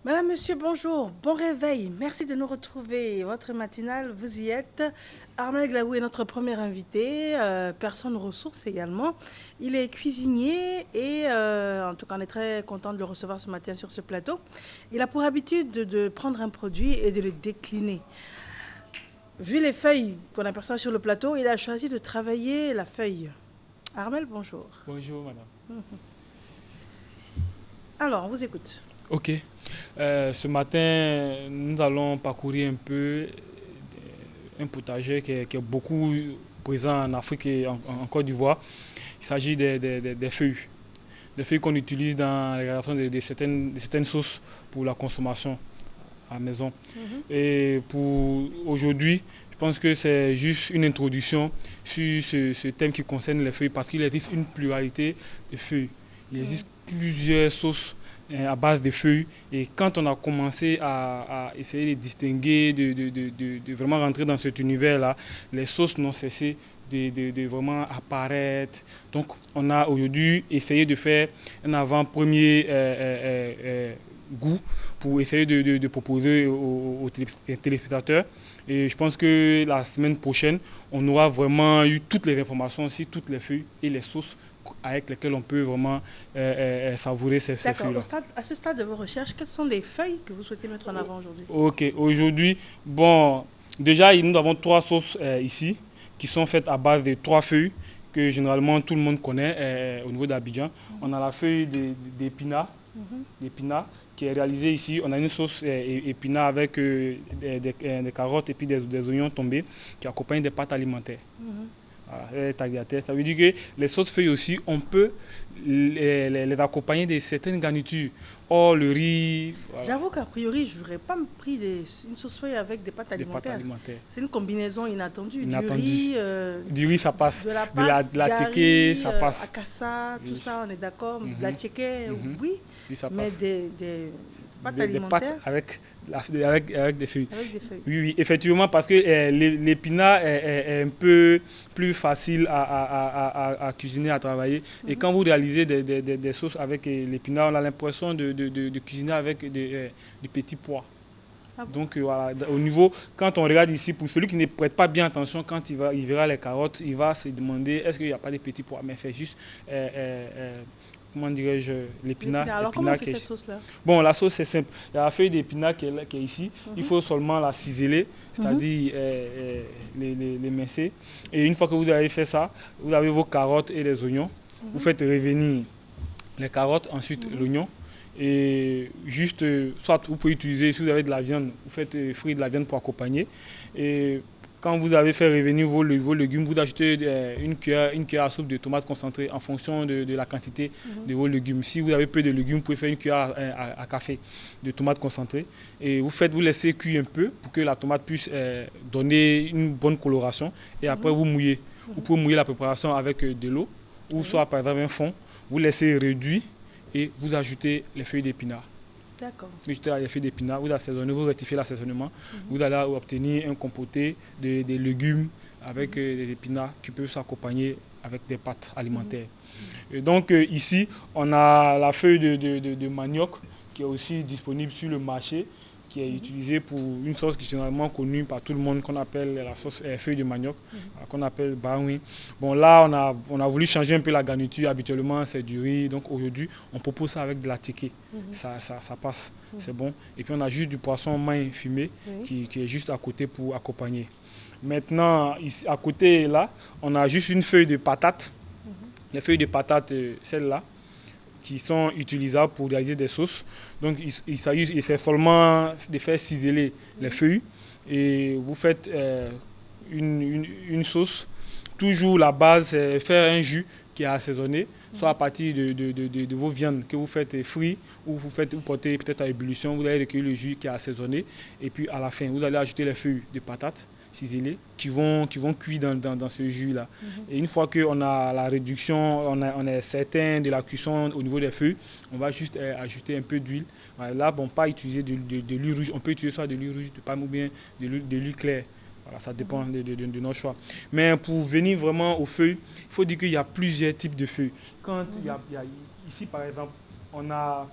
Madame, monsieur, bonjour, bon réveil. Merci de nous retrouver. Votre matinale, vous y êtes. Armel Glaou est notre premier invité, personne ressource également. Il est cuisinier et en tout cas, on est très content de le recevoir ce matin sur ce plateau. Il a pour habitude de prendre un produit et de le décliner. Vu les feuilles qu'on aperçoit sur le plateau, il a choisi de travailler la feuille. Armel, bonjour. Bonjour madame. Alors, on vous écoute. Ok. Ce matin, nous allons parcourir un peu un potager qui est beaucoup présent en Afrique et en Côte d'Ivoire. Il s'agit des feuilles. Des feuilles qu'on utilise dans la réalisation de certaines sauces pour la consommation à la maison. Et pour aujourd'hui, je pense que c'est juste une introduction sur ce thème qui concerne les feuilles parce qu'il existe une pluralité de feuilles. Il existe plusieurs sauces à base de feuilles et quand on a commencé à essayer de distinguer, de vraiment rentrer dans cet univers-là, les sauces n'ont cessé de vraiment apparaître. Donc on a aujourd'hui essayé de faire un avant-premier goût pour essayer de proposer aux téléspectateurs. Et je pense que la semaine prochaine, on aura vraiment eu toutes les informations sur toutes les feuilles et les sauces avec lesquelles on peut vraiment savourer ces feuilles-là. D'accord. À ce stade de vos recherches, quelles sont les feuilles que vous souhaitez mettre en avant aujourd'hui? Ok, aujourd'hui, bon, déjà nous avons trois sauces ici qui sont faites à base de trois feuilles que généralement tout le monde connaît au niveau d'Abidjan. On a la feuille d'épinard, qui est réalisée ici. On a une sauce épinard avec des carottes et puis des oignons tombés qui accompagnent des pâtes alimentaires. Voilà, ça veut dire que les sauces feuilles aussi, on peut les accompagner de certaines garnitures. Or, le riz... Voilà. J'avoue qu'a priori, je n'aurais pas pris une sauce feuille avec des pâtes alimentaires. C'est une combinaison inattendue. Du riz, ça passe. De la pâte, de la tchéké, ça passe. Akassa, tout ça, on est d'accord. De la tchéké, oui. Ça mais passe. Des pâtes alimentaires. Des pâtes avec des feuilles. Avec des feuilles. Oui, effectivement, parce que l'épinard est un peu plus facile à cuisiner, à travailler. Et quand vous réalisez des sauces avec l'épinard, on a l'impression de cuisiner avec des petits pois. Ah bon? Donc voilà, au niveau, quand on regarde ici, pour celui qui ne prête pas bien attention, quand il verra les carottes, il va se demander est-ce qu'il n'y a pas de petits pois. Mais c'est juste... comment dirais-je, l'épinard. Alors comment on fait cette sauce-là? Bon, la sauce c'est simple. Il y a la feuille d'épinard qui est ici. Il faut seulement la ciseler, c'est-à-dire les mincer. Et une fois que vous avez fait ça, vous avez vos carottes et les oignons. Vous faites revenir les carottes, ensuite l'oignon. Et juste, soit vous pouvez utiliser, si vous avez de la viande, vous faites frire de la viande pour accompagner. Et quand vous avez fait revenir vos légumes, vous ajoutez une cuillère à soupe de tomates concentrées en fonction de la quantité de vos légumes. Si vous avez peu de légumes, vous pouvez faire une cuillère à café de tomates concentrées. Et vous laissez cuire un peu pour que la tomate puisse donner une bonne coloration. Et après, vous mouillez. Vous pouvez mouiller la préparation avec de l'eau ou soit par exemple un fond. Vous laissez réduire et vous ajoutez les feuilles d'épinard. D'accord. Vous ajoutez les feuilles d'épinard, vous assaisonnez, vous rectifiez l'assaisonnement. Vous allez obtenir un compoté de légumes avec des épinards qui peuvent s'accompagner avec des pâtes alimentaires. Et donc ici, on a la feuille de manioc qui est aussi disponible sur le marché, qui est utilisée pour une sauce qui est généralement connue par tout le monde, qu'on appelle la sauce feuille de manioc, qu'on appelle baoui. Bon, là, on a voulu changer un peu la garniture. Habituellement, c'est du riz. Donc aujourd'hui, on propose ça avec de la tchéké. Ça passe, c'est bon. Et puis on a juste du poisson main fumé qui est juste à côté pour accompagner. Maintenant, ici, à côté, là, on a juste une feuille de patate. Les feuilles de patate, celles-là, qui sont utilisables pour réaliser des sauces. Donc il s'agit seulement de faire ciseler les feuilles et vous faites une sauce. Toujours la base, c'est faire un jus qui est assaisonné, soit à partir de vos viandes que vous faites frire ou vous portez peut-être à ébullition, vous allez recueillir le jus qui est assaisonné et puis à la fin, vous allez ajouter les feuilles de patates ciselées qui vont cuire dans ce jus-là. Et une fois qu'on a la réduction, on est certain de la cuisson au niveau des feuilles, on va juste ajouter un peu d'huile. Là, bon, pas utiliser de l'huile rouge, on peut utiliser soit de l'huile rouge de palme ou bien de l'huile claire. Voilà, ça dépend de nos choix. Mais pour venir vraiment aux feuilles, il faut dire qu'il y a plusieurs types de feuilles. Quand il y a ici, par exemple, on a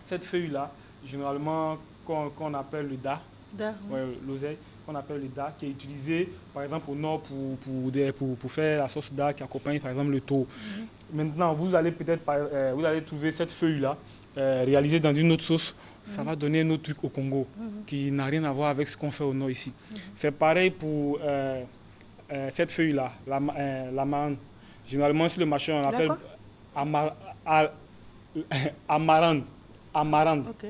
cette feuille-là généralement qu'on appelle le da, Da, oui. ouais, l'oseille, qu'on appelle le da, qui est utilisé par exemple au nord pour faire la sauce da qui accompagne par exemple le taureau. Maintenant, vous allez peut-être vous allez trouver cette feuille-là réalisée dans une autre sauce. Ça va donner un autre truc au Congo qui n'a rien à voir avec ce qu'on fait au nord ici. C'est pareil pour cette feuille-là, la marande. Généralement, sur le marché, on l'appelle amarande. Amarande. Ok.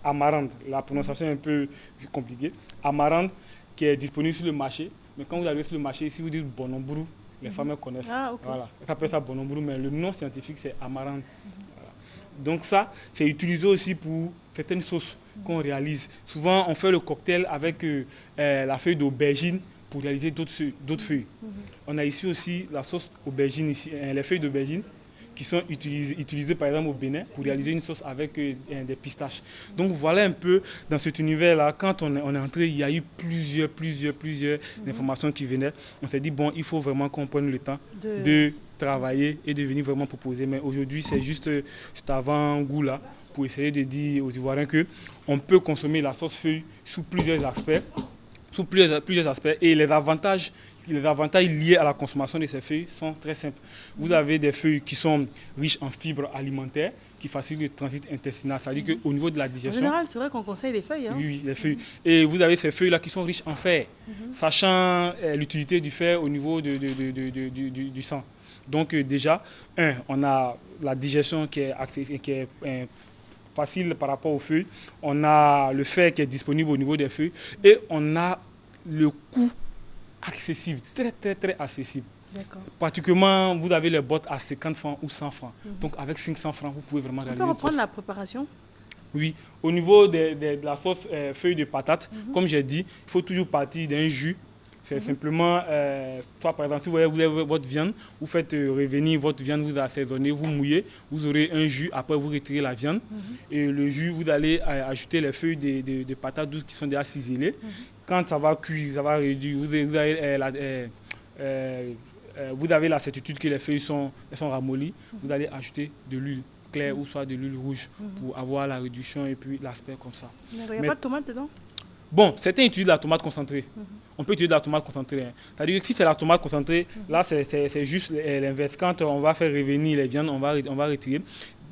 Amarande. La prononciation est un peu compliquée. Amarande qui est disponible sur le marché. Mais quand vous arrivez sur le marché, ici, vous dites bonombourou, les femmes connaissent. Ah, ok. Voilà. Ça s'appelle ça bonombourou, mais le nom scientifique, c'est amarande. Voilà. Donc ça, c'est utilisé aussi pour certaines sauces qu'on réalise. Souvent, on fait le cocktail avec la feuille d'aubergine pour réaliser d'autres feuilles. On a ici aussi la sauce aubergine, ici, les feuilles d'aubergine qui sont utilisées par exemple au Bénin pour réaliser une sauce avec des pistaches. Donc voilà un peu dans cet univers-là, quand on est entré, il y a eu plusieurs informations qui venaient. On s'est dit, bon, il faut vraiment qu'on prenne le temps de travailler et de venir vraiment proposer. Mais aujourd'hui, c'est juste cet avant-goût-là pour essayer de dire aux Ivoiriens qu'on peut consommer la sauce feuille sous plusieurs aspects. Et les avantages liés à la consommation de ces feuilles sont très simples. Vous avez des feuilles qui sont riches en fibres alimentaires, qui facilitent le transit intestinal. C'est-à-dire qu'au niveau de la digestion... En général, c'est vrai qu'on conseille des feuilles. Hein? Oui, les feuilles. Et vous avez ces feuilles-là qui sont riches en fer, sachant l'utilité du fer au niveau du sang. Donc déjà, on a la digestion qui est facile par rapport aux feuilles. On a le fer qui est disponible au niveau des feuilles. Et on a le coût accessible, très accessible. Particulièrement, vous avez les bottes à 50 francs ou 100 francs. Donc avec 500 francs, vous pouvez vraiment réaliser une sauce. On peut reprendre la préparation? Oui. Au niveau de la sauce feuille de patate, comme j'ai dit, il faut toujours partir d'un jus. C'est simplement, toi par exemple, si vous avez votre viande, vous faites revenir votre viande, vous assaisonnez, vous mouillez, vous aurez un jus, après vous retirez la viande. Et le jus, vous allez ajouter les feuilles de patates douces qui sont déjà ciselées. Quand ça va cuire, ça va réduire, vous avez la certitude que les feuilles sont ramollies, vous allez ajouter de l'huile claire ou soit de l'huile rouge pour avoir la réduction et puis l'aspect comme ça. Il n'y a pas de tomate dedans? Bon, certains utilisent la tomate concentrée. On peut utiliser la tomate concentrée. Hein. C'est-à-dire que si c'est la tomate concentrée, là, c'est juste l'inverse. Quand on va faire revenir les viandes, on va retirer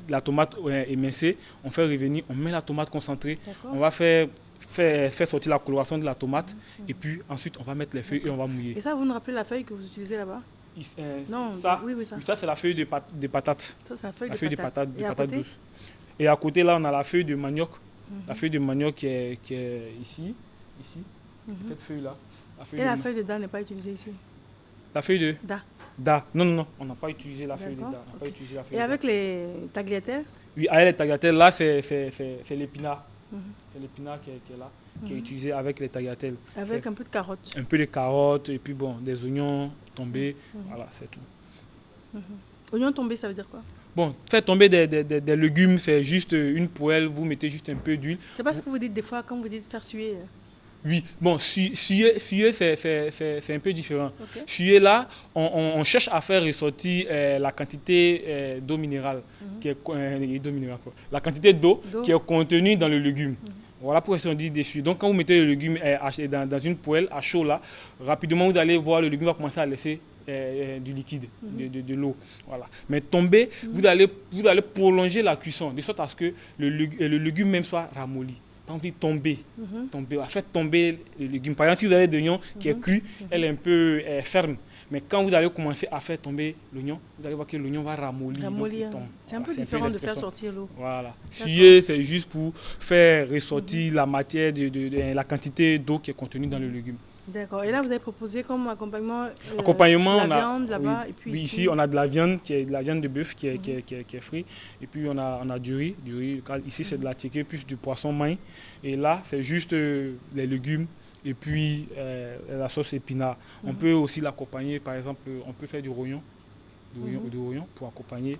la tomate émincée, on fait revenir, on met la tomate concentrée, on va faire sortir la coloration de la tomate et puis ensuite, on va mettre les feuilles et on va mouiller. Et ça, vous nous rappelez la feuille que vous utilisez là-bas? Non, ça. Ça, c'est la feuille de patate. Ça, c'est la feuille de patate douce. Et à côté, là, on a la feuille de manioc. La feuille de manioc qui est ici. Cette feuille-là. La feuille de da n'est pas utilisée ici? La feuille de da. Non, on n'a pas utilisé la feuille de da. Et avec les tagliatelles? Oui, avec les tagliatelles, là, c'est l'épinard. C'est l'épinard qui est là, qui est utilisé avec les tagliatelles. Avec un peu de carottes? Un peu de carottes et puis bon, des oignons tombés. Voilà, c'est tout. Oignons tombés, ça veut dire quoi? Bon, faire tomber des légumes, c'est juste une poêle, vous mettez juste un peu d'huile. C'est pas ce que vous dites des fois quand vous dites faire suer? Oui, bon, suer, c'est un peu différent. Suer, là, on cherche à faire ressortir la quantité d'eau minérale, la quantité d'eau qui est contenue dans le légume. Voilà pourquoi on dit dessus. Donc, quand vous mettez le légume dans une poêle à chaud, là, rapidement, vous allez voir le légume va commencer à laisser du liquide, de l'eau. Voilà. Mais tomber, vous allez prolonger la cuisson, de sorte à ce que le légume même soit ramolli. Par exemple, tomber, faites tomber le légume. Par exemple, si vous avez de l'oignon qui est cru, elle est un peu ferme. Mais quand vous allez commencer à faire tomber l'oignon, vous allez voir que l'oignon va ramollir. C'est un peu différent de faire sortir l'eau. Voilà. Suer, c'est juste pour faire ressortir la matière, la quantité d'eau qui est contenue dans le légume. D'accord. Et là, vous avez proposé comme accompagnement, la viande là-bas. Et puis ici, on a de la viande, qui est de la viande de bœuf qui est frite. Et puis, on a du riz. Ici, c'est de la tiquée, plus du poisson main. Et là, c'est juste les légumes et puis la sauce épinard. On peut aussi l'accompagner, par exemple, on peut faire du rognon. Du rognon pour accompagner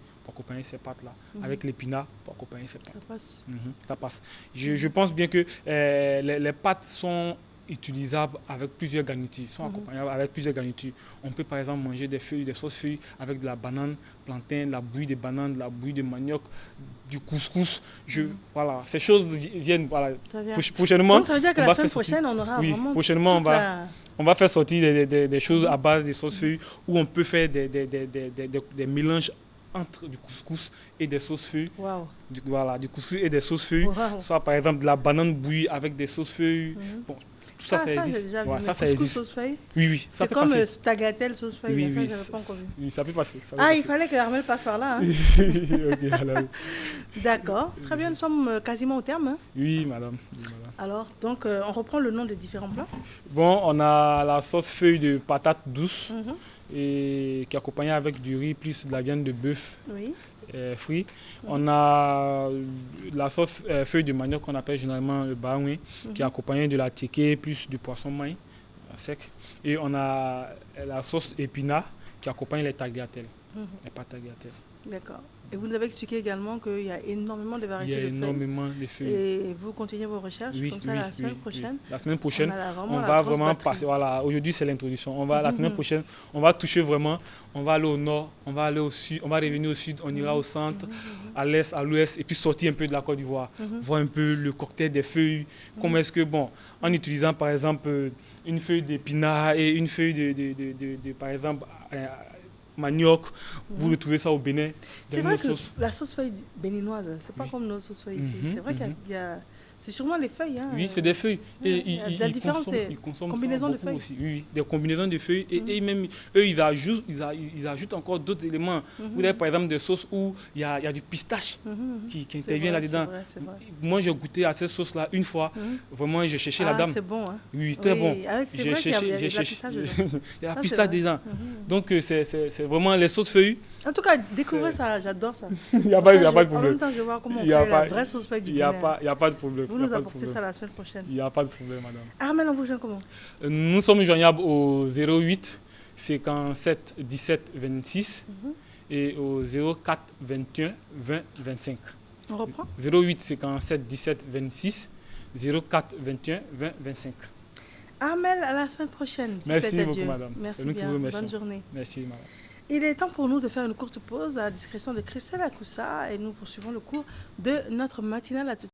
ces pâtes-là. Avec l'épinard pour accompagner ces pâtes. Ça passe. Ça passe. Je pense bien que les pâtes sont utilisables avec plusieurs garnitures, sont accompagnables avec plusieurs garnitures. On peut par exemple manger des feuilles, des sauces feuilles avec de la banane, plantain, de la bouillie de banane, de la bouillie de manioc, du couscous. Voilà, ces choses viennent voilà, prochainement. Donc ça veut dire que la semaine prochaine, on aura vraiment prochainement, on va faire sortir des choses à base de sauces feuilles où on peut faire des mélanges entre du couscous et des sauces feuilles. Wow. Du couscous et des sauces feuilles. Wow. Soit par exemple de la banane bouillie avec des sauces feuilles. Bon, tout ça, ça existe. Déjà vu, ça couscous existe. Sauce feuille. Oui. C'est comme tagliatelle sauce feuille. Oui, ça, j'avais pas encore vu. Oui, ça peut passer. Il fallait que Armel passe par là. Hein. Okay, alors. D'accord. Très bien, nous sommes quasiment au terme. Hein. Oui, madame. Alors, donc, on reprend le nom des différents plats. Bon, on a la sauce feuille de patate douce et qui est accompagnée avec du riz plus de la viande de bœuf. Oui. Frit. On a la sauce feuille de manioc qu'on appelle généralement le baoui, qui est accompagnée de la tické plus du poisson maï sec. Et on a la sauce épinard qui accompagne les tagliatelles, les pâtes tagliatelles. D'accord. Et vous nous avez expliqué également qu'il y a énormément de variétés de feuilles. Il y a énormément de feuilles. Et vous continuez vos recherches comme ça la semaine prochaine. La semaine prochaine, on va vraiment passer. Voilà, aujourd'hui c'est l'introduction. La semaine prochaine, on va toucher vraiment. On va aller au nord, on va aller au sud, on va revenir au sud, on ira au centre, à l'est, à l'ouest, et puis sortir un peu de la Côte d'Ivoire, voir un peu le cocktail des feuilles. Comment est-ce que, en utilisant par exemple une feuille d'épinard et une feuille de par exemple, manioc, vous retrouvez ça au Bénin. C'est vrai que la sauce feuille béninoise, c'est pas comme nos sauces feuilles ici. C'est vrai qu'il y a c'est sûrement les feuilles. Hein. Oui, c'est des feuilles. Et la différence, c'est combinaison de feuilles. Aussi. Oui, des combinaisons de feuilles. Et même, eux, ils ajoutent encore d'autres éléments. Vous avez par exemple des sauces où il y a du pistache qui intervient là-dedans. C'est vrai. Moi, j'ai goûté à cette sauce-là une fois. Vraiment, j'ai cherché la dame. C'est bon. Hein. Oui, très bon. J'ai cherché. Il y a la pistache dedans. Il y a la pistache dedans. Donc, c'est vraiment les sauces feuilles. En tout cas, découvrez ça. J'adore ça. Il n'y a pas de problème. En même temps, je vais voir comment on fait la vraie sauce feuille du Bénin. Il n'y a pas de problème. Vous nous apportez ça la semaine prochaine. Il n'y a pas de problème, madame. Armel, on vous joint comment? Nous sommes joignables au 08 57 17 26 et au 04 21 20 25. On reprend? 08 57 17 26 04 21 20 25. Armel, à la semaine prochaine. Merci beaucoup, madame. Merci bien. Bonne journée. Merci, madame. Il est temps pour nous de faire une courte pause à la discrétion de Christelle Akoussa et nous poursuivons le cours de notre matinale à tout.